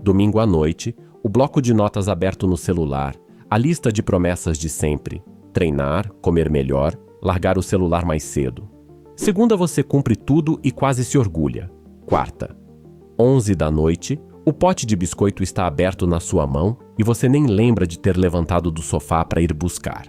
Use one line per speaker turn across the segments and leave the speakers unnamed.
domingo à noite, o bloco de notas aberto no celular, a lista de promessas de sempre, treinar, comer melhor, largar o celular mais cedo. Segunda, você cumpre tudo e quase se orgulha. Quarta, 11 da noite, o pote de biscoito está aberto na sua mão e você nem lembra de ter levantado do sofá para ir buscar.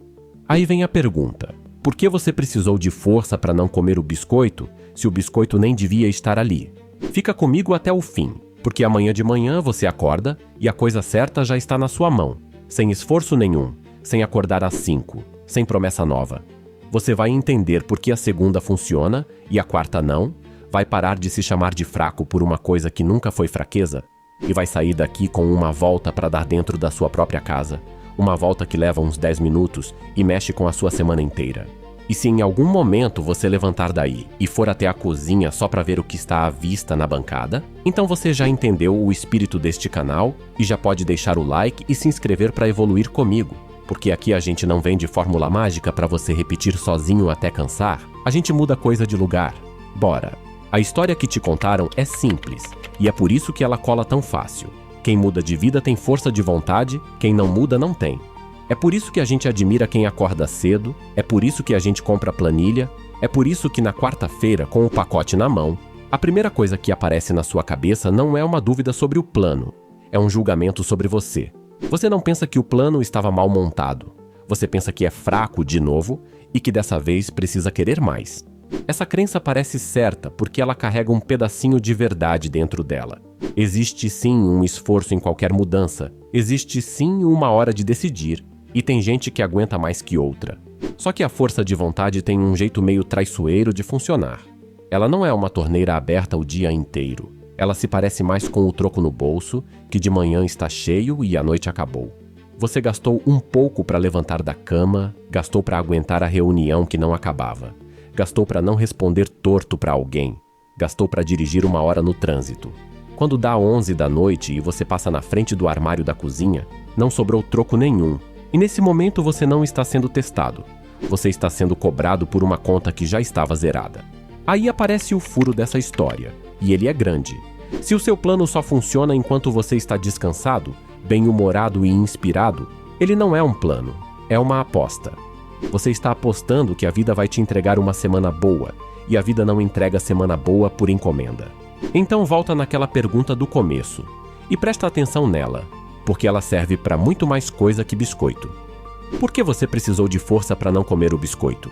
Aí vem a pergunta: por que você precisou de força para não comer o biscoito, se o biscoito nem devia estar ali? Fica comigo até o fim, porque amanhã de manhã você acorda e a coisa certa já está na sua mão, sem esforço nenhum, sem acordar às 5, sem promessa nova. Você vai entender por que a segunda funciona e a quarta não, vai parar de se chamar de fraco por uma coisa que nunca foi fraqueza e vai sair daqui com uma volta para dar dentro da sua própria casa, uma volta que leva uns 10 minutos e mexe com a sua semana inteira. E se em algum momento você levantar daí e for até a cozinha só para ver o que está à vista na bancada, então você já entendeu o espírito deste canal e já pode deixar o like e se inscrever para evoluir comigo, porque aqui a gente não vende fórmula mágica para você repetir sozinho até cansar, a gente muda coisa de lugar. Bora! A história que te contaram é simples e é por isso que ela cola tão fácil. Quem muda de vida tem força de vontade, quem não muda não tem. É por isso que a gente admira quem acorda cedo, é por isso que a gente compra planilha, é por isso que na quarta-feira, com o pacote na mão, a primeira coisa que aparece na sua cabeça não é uma dúvida sobre o plano, é um julgamento sobre você. Você não pensa que o plano estava mal montado, você pensa que é fraco de novo e que dessa vez precisa querer mais. Essa crença parece certa porque ela carrega um pedacinho de verdade dentro dela. Existe sim um esforço em qualquer mudança, existe sim uma hora de decidir, e tem gente que aguenta mais que outra. Só que a força de vontade tem um jeito meio traiçoeiro de funcionar. Ela não é uma torneira aberta o dia inteiro. Ela se parece mais com o troco no bolso, que de manhã está cheio e à noite acabou. Você gastou um pouco para levantar da cama, gastou para aguentar a reunião que não acabava, gastou para não responder torto para alguém, gastou para dirigir uma hora no trânsito. Quando dá 11 da noite e você passa na frente do armário da cozinha, não sobrou troco nenhum. E nesse momento você não está sendo testado. Você está sendo cobrado por uma conta que já estava zerada. Aí aparece o furo dessa história, e ele é grande. Se o seu plano só funciona enquanto você está descansado, bem-humorado e inspirado, ele não é um plano, é uma aposta. Você está apostando que a vida vai te entregar uma semana boa, e a vida não entrega semana boa por encomenda. Então volta naquela pergunta do começo, e presta atenção nela, porque ela serve para muito mais coisa que biscoito. Por que você precisou de força para não comer o biscoito?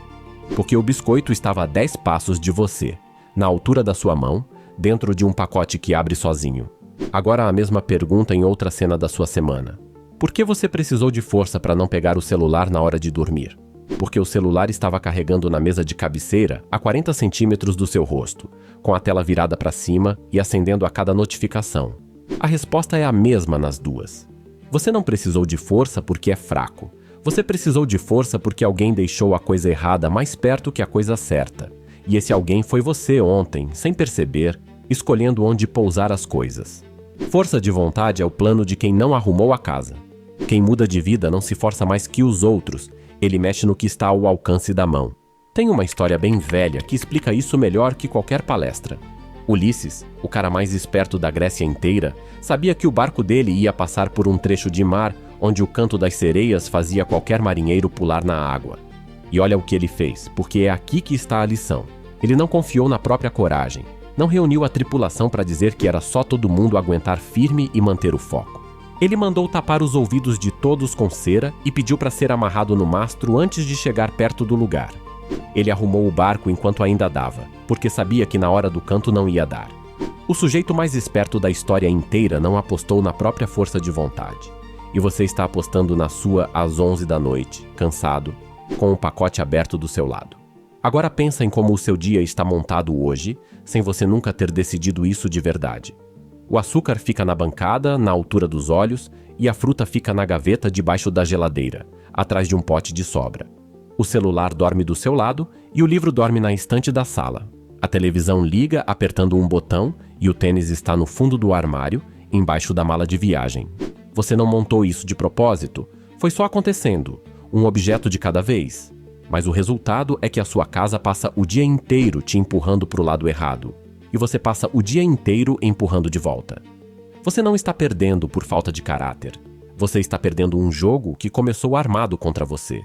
Porque o biscoito estava a 10 passos de você, na altura da sua mão, dentro de um pacote que abre sozinho. Agora a mesma pergunta em outra cena da sua semana. Por que você precisou de força para não pegar o celular na hora de dormir? Porque o celular estava carregando na mesa de cabeceira a 40 centímetros do seu rosto, com a tela virada para cima e acendendo a cada notificação. A resposta é a mesma nas duas. Você não precisou de força porque é fraco. Você precisou de força porque alguém deixou a coisa errada mais perto que a coisa certa. E esse alguém foi você ontem, sem perceber, escolhendo onde pousar as coisas. Força de vontade é o plano de quem não arrumou a casa. Quem muda de vida não se força mais que os outros, ele mexe no que está ao alcance da mão. Tem uma história bem velha que explica isso melhor que qualquer palestra. Ulisses, o cara mais esperto da Grécia inteira, sabia que o barco dele ia passar por um trecho de mar onde o canto das sereias fazia qualquer marinheiro pular na água. E olha o que ele fez, porque é aqui que está a lição. Ele não confiou na própria coragem, não reuniu a tripulação para dizer que era só todo mundo aguentar firme e manter o foco. Ele mandou tapar os ouvidos de todos com cera e pediu para ser amarrado no mastro antes de chegar perto do lugar. Ele arrumou o barco enquanto ainda dava, porque sabia que na hora do canto não ia dar. O sujeito mais esperto da história inteira não apostou na própria força de vontade. E você está apostando na sua às 11 da noite, cansado, com o pacote aberto do seu lado. Agora pensa em como o seu dia está montado hoje, sem você nunca ter decidido isso de verdade. O açúcar fica na bancada, na altura dos olhos, e a fruta fica na gaveta debaixo da geladeira, atrás de um pote de sobra. O celular dorme do seu lado e o livro dorme na estante da sala. A televisão liga apertando um botão e o tênis está no fundo do armário, embaixo da mala de viagem. Você não montou isso de propósito, foi só acontecendo, um objeto de cada vez. Mas o resultado é que a sua casa passa o dia inteiro te empurrando para o lado errado. E você passa o dia inteiro empurrando de volta. Você não está perdendo por falta de caráter. Você está perdendo um jogo que começou armado contra você.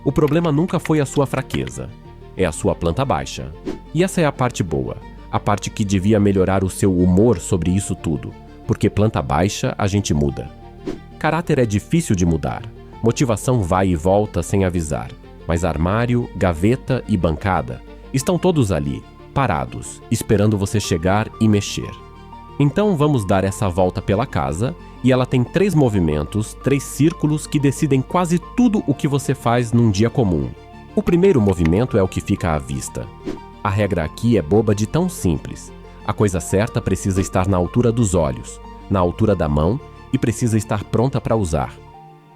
O problema nunca foi a sua fraqueza. É a sua planta baixa. E essa é a parte boa. A parte que devia melhorar o seu humor sobre isso tudo. Porque planta baixa a gente muda. Caráter é difícil de mudar. Motivação vai e volta sem avisar. Mas armário, gaveta e bancada estão todos ali, parados, esperando você chegar e mexer. Então vamos dar essa volta pela casa e ela tem 3 movimentos, 3 círculos que decidem quase tudo o que você faz num dia comum. O primeiro movimento é o que fica à vista. A regra aqui é boba de tão simples. A coisa certa precisa estar na altura dos olhos, na altura da mão e precisa estar pronta para usar.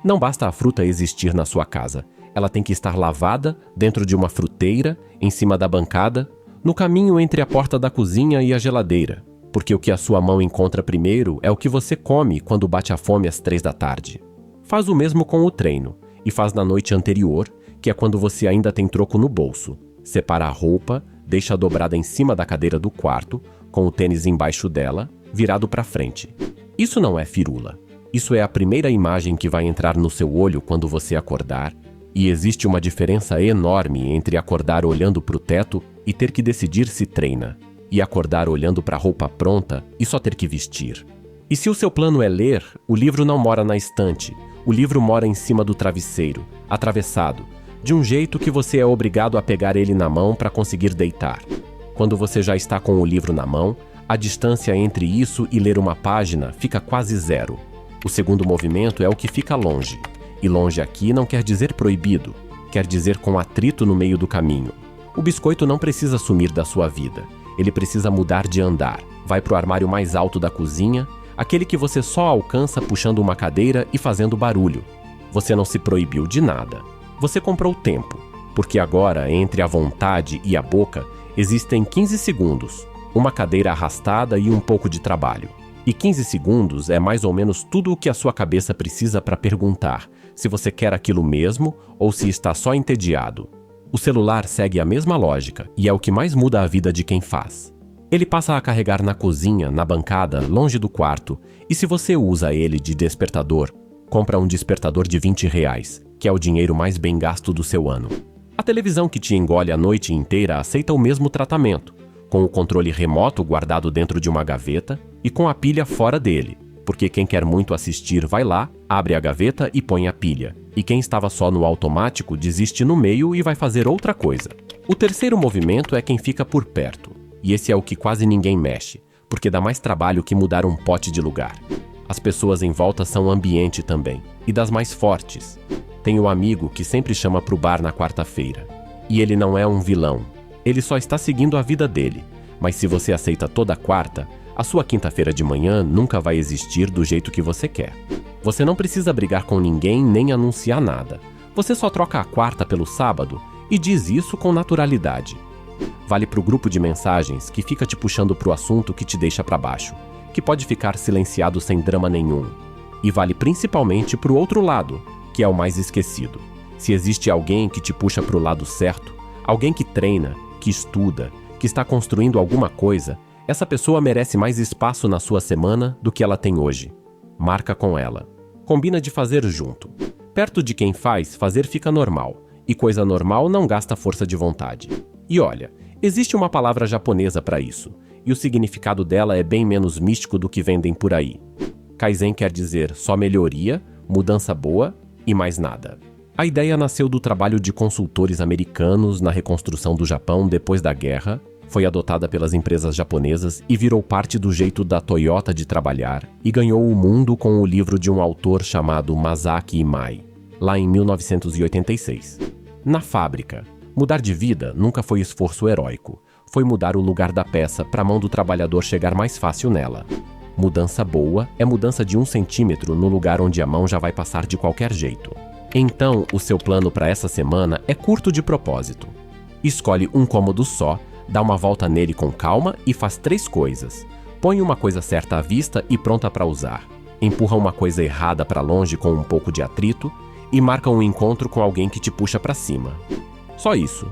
Não basta a fruta existir na sua casa. Ela tem que estar lavada, dentro de uma fruteira, em cima da bancada, no caminho entre a porta da cozinha e a geladeira. Porque o que a sua mão encontra primeiro é o que você come quando bate a fome às 3 da tarde. Faz o mesmo com o treino, e faz na noite anterior, que é quando você ainda tem troco no bolso. Separa a roupa, deixa dobrada em cima da cadeira do quarto, com o tênis embaixo dela, virado para frente. Isso não é firula. Isso é a primeira imagem que vai entrar no seu olho quando você acordar, e existe uma diferença enorme entre acordar olhando para o teto e ter que decidir se treina, e acordar olhando para a roupa pronta e só ter que vestir. E se o seu plano é ler, o livro não mora na estante, o livro mora em cima do travesseiro, atravessado, de um jeito que você é obrigado a pegar ele na mão para conseguir deitar. Quando você já está com o livro na mão, a distância entre isso e ler uma página fica quase zero. O segundo movimento é o que fica longe. E longe aqui não quer dizer proibido, quer dizer com atrito no meio do caminho. O biscoito não precisa sumir da sua vida. Ele precisa mudar de andar. Vai para o armário mais alto da cozinha, aquele que você só alcança puxando uma cadeira e fazendo barulho. Você não se proibiu de nada. Você comprou tempo, porque agora, entre a vontade e a boca, existem 15 segundos, uma cadeira arrastada e um pouco de trabalho. E 15 segundos é mais ou menos tudo o que a sua cabeça precisa para perguntar se você quer aquilo mesmo ou se está só entediado. O celular segue a mesma lógica e é o que mais muda a vida de quem faz. Ele passa a carregar na cozinha, na bancada, longe do quarto, e se você usa ele de despertador, compra um despertador de R$20, que é o dinheiro mais bem gasto do seu ano. A televisão que te engole a noite inteira aceita o mesmo tratamento, com o controle remoto guardado dentro de uma gaveta e com a pilha fora dele, porque quem quer muito assistir vai lá, abre a gaveta e põe a pilha, e quem estava só no automático desiste no meio e vai fazer outra coisa. O terceiro movimento é quem fica por perto, e esse é o que quase ninguém mexe, porque dá mais trabalho que mudar um pote de lugar. As pessoas em volta são ambiente também, e das mais fortes. Tem o amigo que sempre chama pro bar na quarta-feira, e ele não é um vilão. Ele só está seguindo a vida dele, mas se você aceita toda quarta, a sua quinta-feira de manhã nunca vai existir do jeito que você quer. Você não precisa brigar com ninguém nem anunciar nada. Você só troca a quarta pelo sábado e diz isso com naturalidade. Vale pro grupo de mensagens que fica te puxando pro assunto que te deixa para baixo, que pode ficar silenciado sem drama nenhum. E vale principalmente pro outro lado, que é o mais esquecido. Se existe alguém que te puxa pro lado certo, alguém que treina, que estuda, que está construindo alguma coisa, essa pessoa merece mais espaço na sua semana do que ela tem hoje. Marca com ela. Combina de fazer junto. Perto de quem faz, fazer fica normal. E coisa normal não gasta força de vontade. E olha, existe uma palavra japonesa para isso. E o significado dela é bem menos místico do que vendem por aí. Kaizen quer dizer só melhoria, mudança boa e mais nada. A ideia nasceu do trabalho de consultores americanos na reconstrução do Japão depois da guerra, foi adotada pelas empresas japonesas e virou parte do jeito da Toyota de trabalhar e ganhou o mundo com o livro de um autor chamado Masaki Imai, lá em 1986. Na fábrica, mudar de vida nunca foi esforço heróico, foi mudar o lugar da peça para a mão do trabalhador chegar mais fácil nela. Mudança boa é mudança de 1 centímetro no lugar onde a mão já vai passar de qualquer jeito. Então, o seu plano para essa semana é curto de propósito. Escolhe um cômodo só, dá uma volta nele com calma e faz 3 coisas. Põe uma coisa certa à vista e pronta para usar. Empurra uma coisa errada para longe com um pouco de atrito e marca um encontro com alguém que te puxa para cima. Só isso.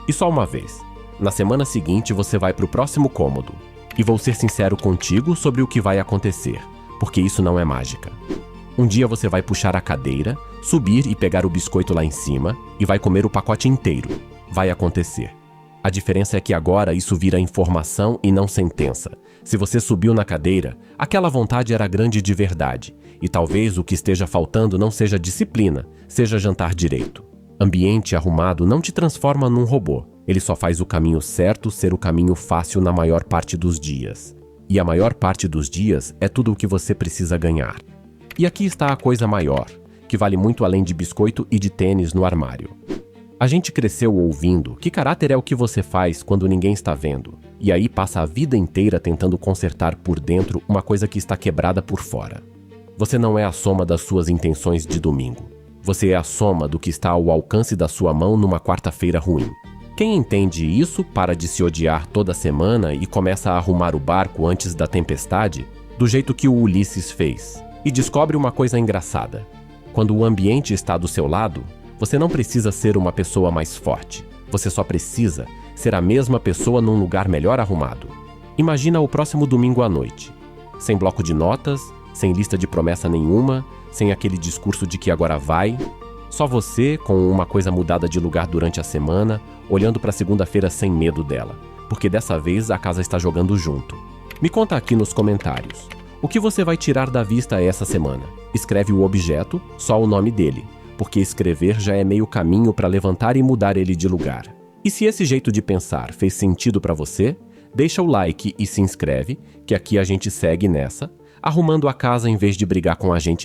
E só uma vez. Na semana seguinte você vai para o próximo cômodo. E vou ser sincero contigo sobre o que vai acontecer. porque isso não é mágica. Um dia você vai puxar a cadeira, subir e pegar o biscoito lá em cima e vai comer o pacote inteiro. Vai acontecer. A diferença é que agora isso vira informação e não sentença. Se você subiu na cadeira, aquela vontade era grande de verdade. E talvez o que esteja faltando não seja disciplina, seja jantar direito. Ambiente arrumado não te transforma num robô. Ele só faz o caminho certo ser o caminho fácil na maior parte dos dias. E a maior parte dos dias é tudo o que você precisa ganhar. E aqui está a coisa maior, que vale muito além de biscoito e de tênis no armário. A gente cresceu ouvindo que caráter é o que você faz quando ninguém está vendo, e aí passa a vida inteira tentando consertar por dentro uma coisa que está quebrada por fora. Você não é a soma das suas intenções de domingo. Você é a soma do que está ao alcance da sua mão numa quarta-feira ruim. Quem entende isso para de se odiar toda semana e começa a arrumar o barco antes da tempestade, do jeito que o Ulisses fez. E descobre uma coisa engraçada. Quando o ambiente está do seu lado, você não precisa ser uma pessoa mais forte. Você só precisa ser a mesma pessoa num lugar melhor arrumado. Imagina o próximo domingo à noite. Sem bloco de notas, sem lista de promessa nenhuma, sem aquele discurso de que agora vai. Só você, com uma coisa mudada de lugar durante a semana, olhando para segunda-feira sem medo dela. Porque dessa vez a casa está jogando junto. Me conta aqui nos comentários. O que você vai tirar da vista essa semana? Escreve o objeto, só o nome dele, porque escrever já é meio caminho para levantar e mudar ele de lugar. E se esse jeito de pensar fez sentido para você, deixa o like e se inscreve, que aqui a gente segue nessa, arrumando a casa em vez de brigar com a gente